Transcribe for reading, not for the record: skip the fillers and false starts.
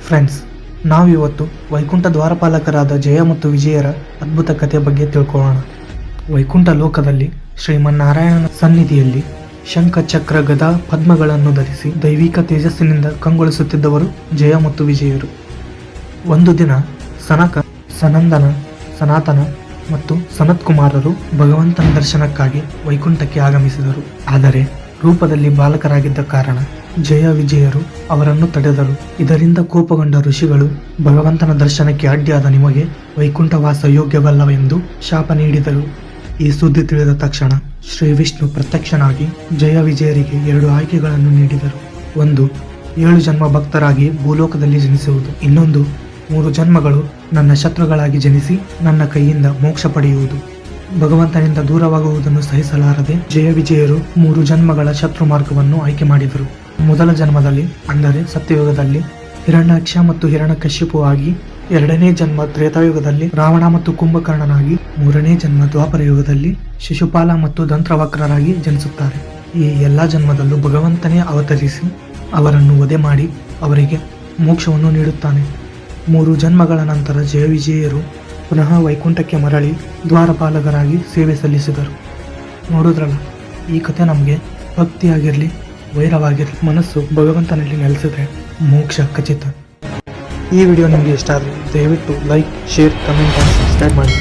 Friends, ನಾವಿವತ್ತು ವೈಕುಂಠ ದ್ವಾರಪಾಲಕರಾದ ಜಯ ಮತ್ತು ವಿಜಯರ ಅದ್ಭುತ ಕಥೆ ಬಗ್ಗೆ ತಿಳ್ಕೊಳ್ಳೋಣ. ವೈಕುಂಠ ಲೋಕದಲ್ಲಿ ಶ್ರೀಮನ್ನಾರಾಯಣನ ಸನ್ನಿಧಿಯಲ್ಲಿ ಶಂಖ, ಚಕ್ರ, ಗದಾ, ಪದ್ಮಗಳನ್ನು ಧರಿಸಿ ದೈವಿಕ ತೇಜಸ್ಸಿನಿಂದ ಕಂಗೊಳಿಸುತ್ತಿದ್ದವರು ಜಯ ಮತ್ತು ವಿಜಯರು. ಒಂದು ದಿನ ಸನಕ, ಸನಂದನ, ಸನಾತನ ಮತ್ತು ಸನತ್ಕುಮಾರರು ಭಗವಂತನ ದರ್ಶನಕ್ಕಾಗಿ ವೈಕುಂಠಕ್ಕೆ ಆಗಮಿಸಿದರು. ಆದರೆ ರೂಪದಲ್ಲಿ ಬಾಲಕರಾಗಿದ್ದ ಕಾರಣ ಜಯ ವಿಜಯರು ಅವರನ್ನು ತಡೆದರು. ಇದರಿಂದ ಕೋಪಗೊಂಡ ಋಷಿಗಳು ಭಗವಂತನ ದರ್ಶನಕ್ಕೆ ಅಡ್ಡಿಯಾದ ನಿಮಗೆ ವೈಕುಂಠವಾಸ ಯೋಗ್ಯವಲ್ಲವೆಂದು ಶಾಪ ನೀಡಿದರು. ಈ ಸುದ್ದಿ ತಿಳಿದ ತಕ್ಷಣ ಶ್ರೀ ವಿಷ್ಣು ಪ್ರತ್ಯಕ್ಷನಾಗಿ ಜಯ ವಿಜಯರಿಗೆ 2 ಆಯ್ಕೆಗಳನ್ನು ನೀಡಿದರು. ಒಂದು, 7 ಜನ್ಮ ಭಕ್ತರಾಗಿ ಭೂಲೋಕದಲ್ಲಿ ಜನಿಸುವುದು. ಇನ್ನೊಂದು, 3 ಜನ್ಮಗಳು ನನ್ನ ಶತ್ರುಗಳಾಗಿ ಜನಿಸಿ ನನ್ನ ಕೈಯಿಂದ ಮೋಕ್ಷ ಪಡೆಯುವುದು. ಭಗವಂತನಿಂದ ದೂರವಾಗುವುದನ್ನು ಸಹಿಸಲಾರದೆ ಜಯ ವಿಜಯರು 3 ಜನ್ಮಗಳ ಶತ್ರು ಮಾರ್ಗವನ್ನು ಆಯ್ಕೆ ಮಾಡಿದರು. ಮೊದಲ ಜನ್ಮದಲ್ಲಿ ಅಂದರೆ ಸತ್ಯಯುಗದಲ್ಲಿ ಹಿರಣ್ಯಾಕ್ಷ ಮತ್ತು ಹಿರಣ್ಯಕಶಿಪು ಆಗಿ, 2ನೇ ಜನ್ಮ ತ್ರೇತಾಯುಗದಲ್ಲಿ ರಾವಣ ಮತ್ತು ಕುಂಭಕರ್ಣನಾಗಿ, 3ನೇ ಜನ್ಮ ದ್ವಾಪರ ಯುಗದಲ್ಲಿ ಶಿಶುಪಾಲ ಮತ್ತು ದಂತ್ರವಕ್ರರಾಗಿ ಜನಿಸುತ್ತಾರೆ. ಈ ಎಲ್ಲ ಜನ್ಮದಲ್ಲೂ ಭಗವಂತನೇ ಅವತರಿಸಿ ಅವರನ್ನು ವಧೆ ಮಾಡಿ ಅವರಿಗೆ ಮೋಕ್ಷವನ್ನು ನೀಡುತ್ತಾನೆ. 3 ಜನ್ಮಗಳ ನಂತರ ಜಯ ವಿಜಯರು ಪುನಃ ವೈಕುಂಠಕ್ಕೆ ಮರಳಿ ದ್ವಾರಪಾಲಕರಾಗಿ ಸೇವೆ ಸಲ್ಲಿಸಿದರು. ನೋಡಿದ್ರಲ್ಲ, ಈ ಕಥೆ ನಮಗೆ ಭಕ್ತಿಯಾಗಿರಲಿ, ವೈರವಾಗಿರಲಿ, ಮನಸ್ಸು ಭಗವಂತನಲ್ಲಿ ನೆಲೆಸಿದ್ರೆ ಮೋಕ್ಷ ಖಚಿತ. ಈ ವಿಡಿಯೋ ನಿಮಗೆ ಇಷ್ಟ ಆದರೆ ದಯವಿಟ್ಟು ಲೈಕ್, ಶೇರ್, ಕಮೆಂಟ್, ಸಬ್ಸ್ಕ್ರೈಬ್ ಮಾಡಿ.